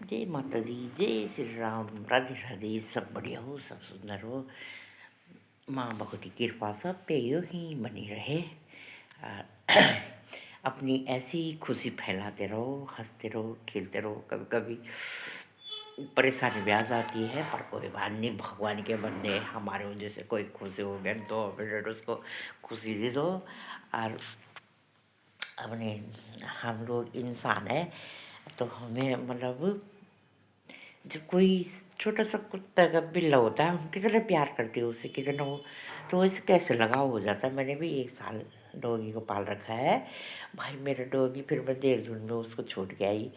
जय माता दी, जय श्री राम, राधे राधे। सब बढ़िया हो, सब सुंदर हो। माँ बहुत ही कृपा सब पे यूं ही बनी रहे। आ, अपनी ऐसी खुशी फैलाते रहो, हंसते रहो, खेलते रहो। कभी कभी परेशानी भी आ जाती है, पर कोई बात नहीं, भगवान के बंदे हैं, हमारे वजह से कोई खुशी हो गया तो फिर उसको खुशी दे दो। और अपने हम लोग इंसान हैं, तो हमें मतलब जब कोई छोटा सा कुत्ता का बिल्ला होता है, हम कितना प्यार करते हैं उससे, कितना वो, तो वैसे कैसे लगाव हो जाता है। मैंने भी 1 साल डॉगी को पाल रखा है भाई। मेरा डॉगी, फिर मैं देहरादून में उसको छोड़ के आई।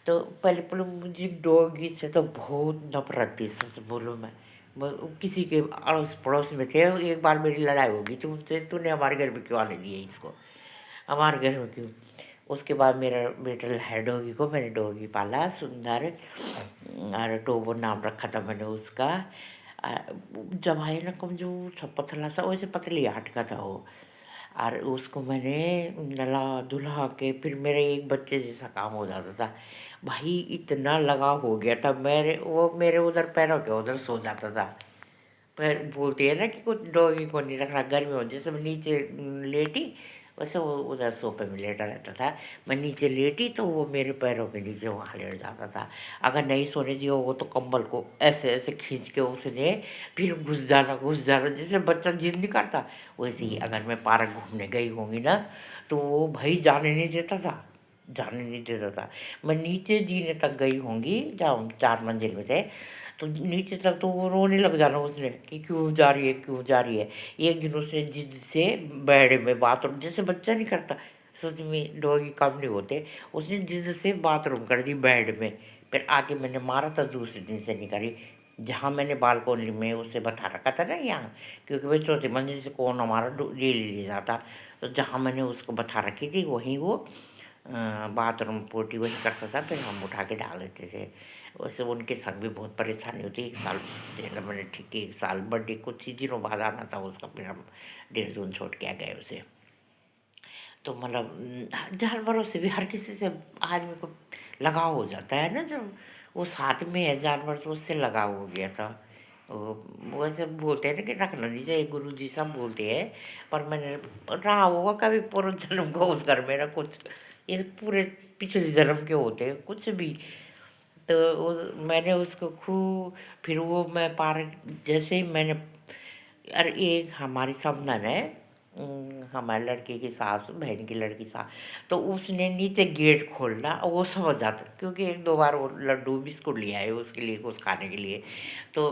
तो पहले पहले मुझे डॉगी से तो बहुत नफरत थी, सच बोलूँ मैं किसी के अड़ोस पड़ोस में थे, एक बार मेरी लड़ाई होगी तो उनसे, तूने हमारे घर में क्यों आने दिया इसको, हमारे घर में क्यों। उसके बाद मेरा बेटा है, डॉगी को मैंने डॉगी पाला सुंदर, और टोबो नाम रखा था मैंने उसका। आ, जब आए ना, कमजोर सा पतला सा, वैसे पतली हाट का था वो। और उसको मैंने नला धुला के, फिर मेरे एक बच्चे जैसा काम हो जाता था भाई। इतना लगाव हो गया था, मेरे उधर पैरों के उधर सो जाता था। पर बोलते हैं ना कि कुछ डॉगी को नहीं रखना, गर्मी हो जैसे मैं नीचे लेटी, वैसे वो उधर सोफे में लेटा रहता था। मैं नीचे लेटी तो वो मेरे पैरों के नीचे वहाँ लेट जाता था। अगर नहीं सोने दिया वो तो कंबल को ऐसे ऐसे खींच के उसने फिर घुस जाना, जैसे बच्चा जिद नहीं करता वैसे ही। अगर मैं पार्क घूमने गई होंगी ना, तो वो भाई जाने नहीं देता था, जाने नहीं देता था। मैं नीचे जीने तक गई होंगी, जहाँ हम 4 मंजिल में थे, तो नीचे तक तो वो रोने लग जाना उसने कि क्यों जा रही है, क्यों जा रही है। एक दिन उसने जिद से बेड में बाथरूम, जैसे बच्चा नहीं करता, सच में डॉगी कम नहीं होते, उसने जिद से बाथरूम कर दी बेड में। फिर आके मैंने मारा था, दूसरे दिन से नहीं करी। जहाँ मैंने बालकोनी में उसे बता रखा था ना यहाँ, क्योंकि भाई चौथी मंजिल से कौन हमारा ले जाता। तो जहाँ मैंने उसको बता रखी थी वहीं वो बाथरूम पोटी वही करता था, फिर हम उठा के डाल देते थे। वैसे उनके संग भी बहुत परेशानी होती है। 1 साल देना मैंने, ठीक है 1 साल, बर्थडे कुछ ही दिनों बाद आना था उसका, फिर हम देहरादून छोड़ के आ गए उसे। तो मतलब जानवरों से भी हर किसी से आदमी को लगाव हो जाता है ना, जब वो साथ में है जानवर, तो उससे लगाव हो गया था। वो वैसे बोलते हैं ना कि रखना नहीं चाहिए, गुरु जी सब बोलते हैं, पर मैंने रहा होगा कभी पूर्व जन्म को उस घर में ना कुछ, ये पूरे पिछले जन्म के होते हैं कुछ भी। तो मैंने उसको खूब, फिर वो मैं पार्क, जैसे ही मैंने, अरे एक हमारी समधन है, हमारे लड़के की सास, बहन की लड़की सास, तो उसने नीचे गेट खोलना, वो समझ जाता, क्योंकि 1-2 बार वो लड्डू बिस्कुट ले आए उसके लिए, कुछ खाने के लिए। तो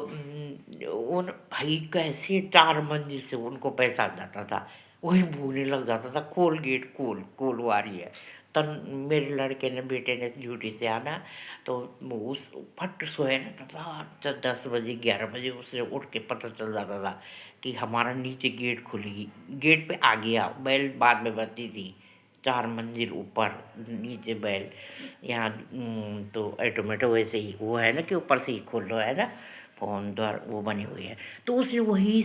उन भाई कैसे 4 मंजिल से उनको पैसा आ जाता था, वही भूलने लग जाता था, खोल गेट, खोल खोल वो आ रही है। तब मेरे लड़के ने, बेटे ने ड्यूटी से आना, तो वो उस फट सोया रहता था, 10 बजे 11 बजे उसे उठ के पता चल जाता था कि हमारा नीचे गेट खुलेगी। गेट पे आ गया, बैल बाद में बजती थी, 4 मंजिल ऊपर, नीचे बैल। यहाँ तो ऑटोमेटो वैसे ही वो है ना कि ऊपर से ही खोल रहा है ना, फोन द्वार वो बनी हुई है। तो उसने वहीं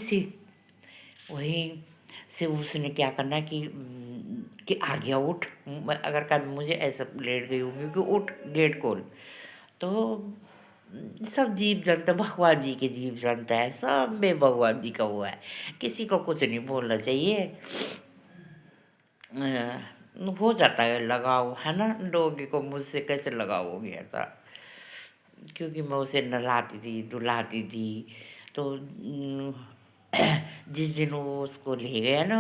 से उसने क्या करना कि आ गया उठ, अगर कभी मुझे ऐसा लेट गई होंगी कि उठ गेट खोल। तो सब जीव जंतु भगवान जी के जीव जंतु है, सब में भगवान जी का वो है, किसी को कुछ नहीं बोलना चाहिए। हो जाता है लगाव, है ना। डॉगी को मुझसे कैसे लगाव हो गया था, क्योंकि मैं उसे नहलाती थी, धुलाती थी। तो जिस दिन वो उसको ले गया ना,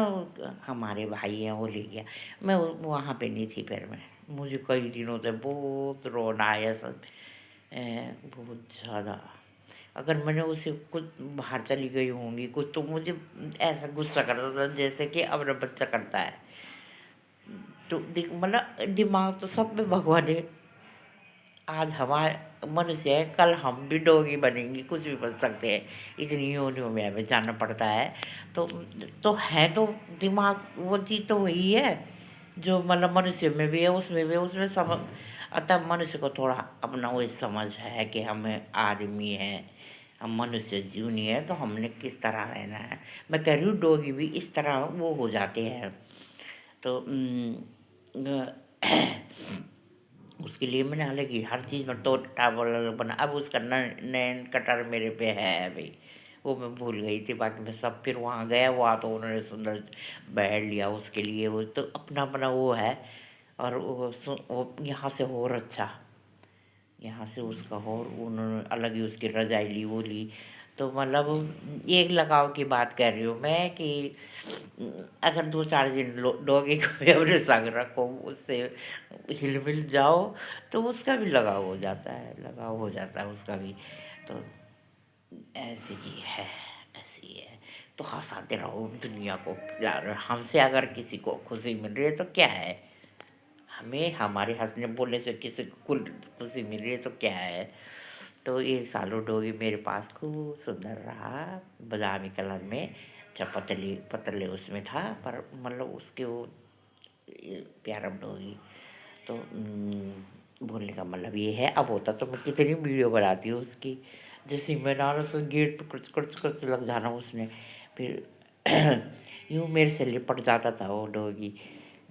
हमारे भाई हैं वो ले गया, मैं वहाँ पे नहीं थी। फिर मैं, मुझे कई दिनों से बहुत रोना आया सब, बहुत ज़्यादा। अगर मैंने उसे कुछ बाहर चली गई होंगी कुछ, तो मुझे ऐसा गुस्सा करता था जैसे कि अब बच्चा करता है। तो मतलब दिमाग तो सब में भगवान है। आज हमारे मनुष्य है, कल हम भी डोगी बनेंगे, कुछ भी बन सकते हैं, इतनी योनियों में हमें जाना पड़ता है। तो है तो दिमाग, वो चीज़ तो वही है जो मतलब मनुष्य में भी है, उसमें भी है, उसमें समझ। अतः मनुष्य को थोड़ा अपना वही समझ है कि हमें आदमी है, हम मनुष्य जीवनी है, तो हमने किस तरह रहना है। मैं कह रही हूँ डोगी भी इस तरह वो हो जाते हैं। तो اس کے لیے میں نے حالانکہ ہر چیز میں تو ٹاول الگ بنا، اب اس کا نین کٹر میرے پہ ہے ابھی، وہ میں بھول گئی تھی، باقی میں سب پھر وہاں گیا، وہاں تو انہوں نے سندر بیڈ لیا اس کے لیے، وہ تو اپنا اپنا وہ ہے، اور وہ یہاں سے اور اچھا، یہاں سے اس کا اور انہوں نے الگ ہی اس کی رضائی لی، وہ لی، تو مطلب ایک لگاؤ کی بات کر رہی ہوں میں کہ اگر 2 4 دن ڈوگی کو بھی اپنے سنگ رکھو، اس سے ہل مل جاؤ، تو اس کا بھی لگاؤ ہو جاتا ہے، لگاؤ ہو جاتا ہے اس کا بھی، تو ایسی ہی ہے، ایسی ہے، تو ہنساتے رہو دنیا کو یار، ہم سے اگر کسی کو خوشی مل رہی ہے تو کیا ہے، ہمیں ہمارے ہنسنے بولنے سے کسی کو خوشی مل رہی ہے تو کیا ہے. تو 1 سال ڈوگی میرے پاس خوب سندر رہا، بادامی کلر میں، کیا پتلے اس میں تھا، پر مطلب اس کے وہ پیارا ڈوگی. تو بولنے کا مطلب یہ ہے، اب ہوتا تو میں کتنی ویڈیو بناتی ہوں اس کی، جیسے میں نہ تو گیٹ پہ کچھ کچھ کچھ لگ جانا اس نے، پھر یوں میرے سے لپٹ جاتا تھا وہ ڈوگی،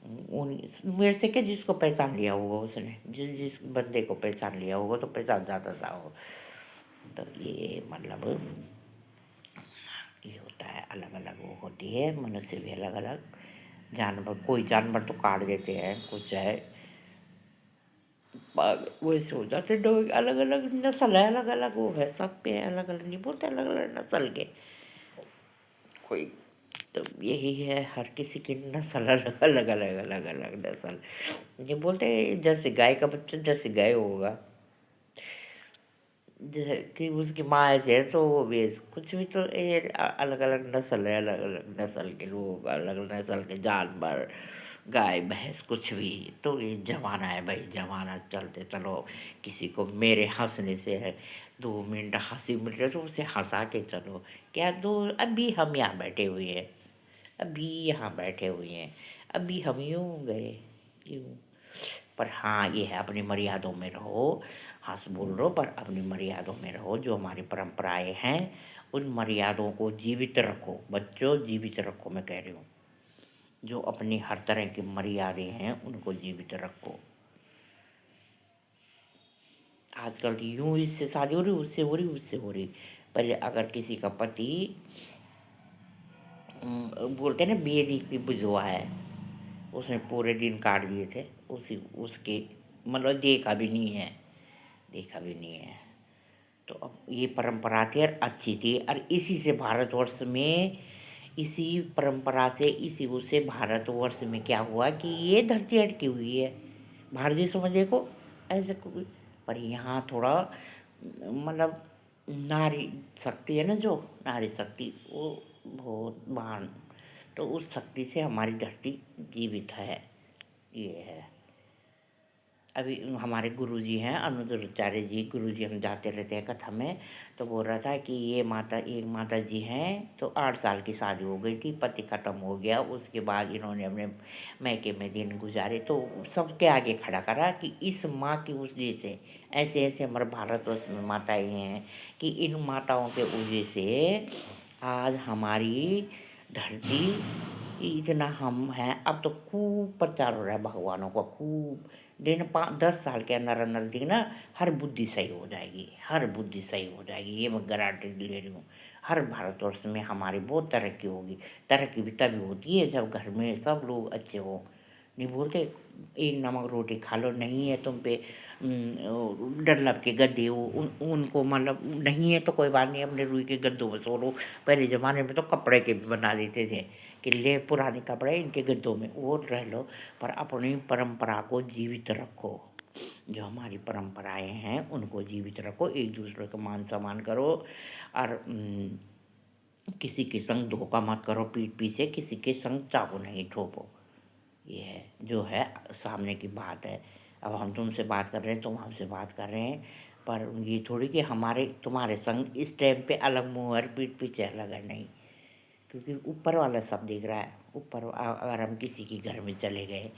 میرے سے کیا، جس کو پہچان لیا ہوگا اس نے، جس بندے کو پہچان لیا ہوگا تو پہچان جاتا تھا وہ. تو یہ مطلب یہ ہوتا ہے، الگ الگ وہ ہوتی ہے، منوشیہ بھی الگ الگ، جانور کوئی جانور تو کاٹ دیتے ہیں، کچھ ہے ویسے ہو جاتے ڈوگ، الگ الگ نسل ہے، الگ الگ وہ ہے، سب پہ الگ الگ نہیں بولتے، الگ الگ نسل کے کوئی، تو یہی ہے، ہر کسی کی نسل الگ الگ الگ الگ الگ نسل، یہ بولتے ہیں جیسے گائے کا بچہ جیسے گائے ہوگا، جیسے کہ اس کی ماں ایسے ہے تو وہ بھی کچھ بھی، تو یہ الگ الگ نسل ہے، الگ الگ نسل کے لوگ، الگ الگ نسل کے جانور، گائے بھینس کچھ بھی، تو یہ زمانہ ہے بھائی، زمانہ چلتے چلو، کسی کو میرے ہنسنے سے ہے 2 منٹ ہنسی مل رہی ہے تو اسے ہنسا کے چلو، کیا ابھی ہم یہاں بیٹھے ہوئے ہیں، ابھی یہاں بیٹھے ہوئے ہیں، ابھی ہم یوں گئے یوں، پر ہاں یہ ہے اپنی مریادوں میں رہو، ہنس بول رہو پر اپنی مریادوں میں رہو، جو ہماری پرمپرائیں ہیں ان مریادوں کو جیوت رکھو بچوں، جیوت رکھو، میں کہہ رہی ہوں، جو اپنی ہر طرح کی مریادیں ہیں ان کو جیوت رکھو. آج کل تو یوں اس سے شادی ہو رہی، اس سے ہو رہی، اس سے ہو رہی، پہلے اگر کسی کا پتی بولتے ہیں نا بیدی کی بجوا ہے، اس نے پورے دن کاٹ دیے تھے، اس کے مطلب دیکھا بھی نہیں ہے، دیکھا بھی نہیں ہے. تو اب یہ پرمپرا تھی اور اچھی تھی، اور اسی سے بھارت ورش میں، اسی پرمپرا سے، اسی اس سے بھارت ورش میں کیا ہوا کہ یہ دھرتی اٹکی ہوئی ہے، باہر دیشوں میں دیکھو ایسے کوئی، پر یہاں تھوڑا مطلب ناری شکتی ہے نا، جو ناری شکتی وہ بہت مہان، تو اس شکتی سے ہماری دھرتی جیوت ہے، یہ ہے. ابھی ہمارے گرو جی ہیں انودراچاریہ جی، گرو جی ہم جاتے رہتے ہیں کتھا میں، تو بول رہا تھا کہ یہ ایک ماتا جی ہیں، تو 8 سال کی شادی ہو گئی تھی، پتی ختم ہو گیا، اس کے بعد انہوں نے اپنے میکے میں دن گزارے، تو سب کے آگے کھڑا کرا کہ اس ماں کی وجہ سے، ایسے ایسے ہمارے بھارت ورش میں ماتائیں ہیں کہ ان ماتاؤں کے وجہ سے آج ہماری دھرتی اتنا ہم ہیں. اب تو خوب پرچار ہو رہا ہے بھگوانوں کا، خوب 10 سال کے اندر اندر دیکھنا ہر بدھی صحیح ہو جائے گی، ہر بدھی صحیح ہو جائے گی، یہ میں گارنٹی لے رہی ہوں. ہر بھارت ورش میں ہماری بہت ترقی ہوگی، ترقی بھی تبھی ہوتی ہے جب گھر میں سب لوگ اچھے ہوں. نہیں بولتے ایک نمک روٹی کھا لو، نہیں ہے تم پہ ڈنلپ کے گدے ہو، ان کو مطلب نہیں ہے تو کوئی بات نہیں، اپنے روئی کے گدوں میں سو لو. پہلے زمانے میں تو کپڑے کے بھی بنا دیتے تھے کہ لے پرانے کپڑے ان کے گدوں میں وہ رہ لو، پر اپنی پرمپرا کو جیوت رکھو، جو ہماری پرمپرائیں ہیں ان کو جیوت رکھو، ایک دوسرے کا مان سمان کرو، اور کسی کے سنگ دھوکہ مت کرو، پیٹھ پیچھے کسی کے سنگ چاقو نہیں ٹھوکو. یہ ہے جو ہے سامنے کی بات ہے. اب ہم تم سے بات کر رہے ہیں، تم ہم سے بات کر رہے ہیں، پر یہ تھوڑی کہ ہمارے تمہارے سنگ اس ٹائم پہ الگ منہ اور پیٹھ پیچھے الگ ہے، نہیں، کیونکہ اوپر والا سب دیکھ رہا ہے. اوپر اگر ہم کسی کے گھر میں چلے گئے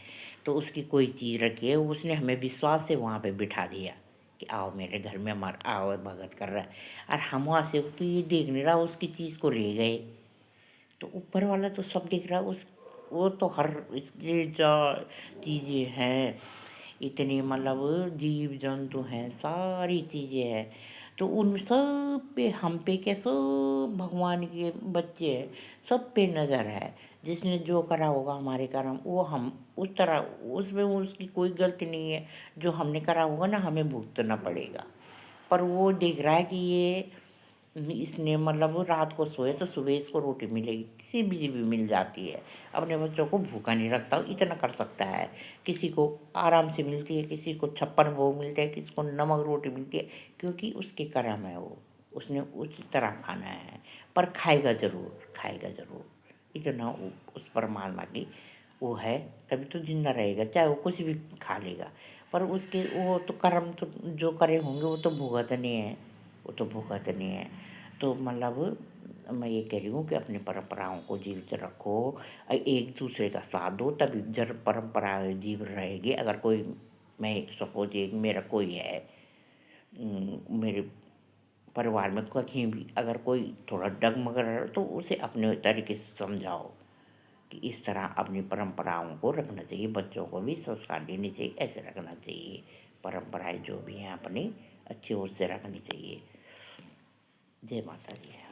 تو اس کی کوئی چیز رکھی ہے، اس نے ہمیں وشواس سے وہاں پہ بٹھا دیا کہ آؤ میرے گھر میں، ہمارا آؤ بھگت کر رہا ہے، اور ہم وہاں سے کہ یہ دیکھ نہیں رہا اس کی چیز کو لے گئے، تو اوپر والا تو سب دیکھ رہا ہے، وہ تو ہر اس کی جو چیزیں ہیں इतने मतलब जीव जंतु हैं, सारी चीज़ें हैं, तो उन सब पे, हम पे क्या, सब भगवान के बच्चे हैं, सब पे नज़र है। जिसने जो करा होगा हमारे कर्म, वो हम उस तरह, उसमें उसकी कोई गलती नहीं है। जो हमने करा होगा ना, हमें भुगतना पड़ेगा। पर वो देख रहा है कि ये इसने मतलब रात को सोए तो सुबह इसको रोटी मिलेगी, किसी भी मिल जाती है। अपने बच्चों को भूखा नहीं रखता, इतना कर सकता है। किसी को आराम से मिलती है, किसी को 56 भोग मिलते हैं, किसी को नमक रोटी मिलती है, क्योंकि उसके कर्म है वो, उसने उस तरह खाना है। पर खाएगा ज़रूर, खाएगा ज़रूर, इतना उस परमात्मा की वो है, तभी तो जिंदा रहेगा। चाहे वो कुछ भी खा लेगा, पर उसके वो तो कर्म तो जो करे होंगे वो तो भुगतने हैं, वो तो भुगतने हैं। तो मतलब मैं ये कह रही हूँ कि अपनी परंपराओं को जीवित रखो, एक दूसरे का साथ दो, तभी जब परंपरा जीव रहेगी। अगर कोई, मैं सपोज एक मेरा कोई है, मेरे परिवार में कहीं भी अगर कोई थोड़ा डगमग रहा है, तो उसे अपने तरीके से समझाओ कि इस तरह अपनी परंपराओं को रखना चाहिए, बच्चों को भी संस्कार देने चाहिए, ऐसे रखना चाहिए। परंपराएं जो भी हैं अपनी अच्छी ओर से रखनी चाहिए। जय माता दी।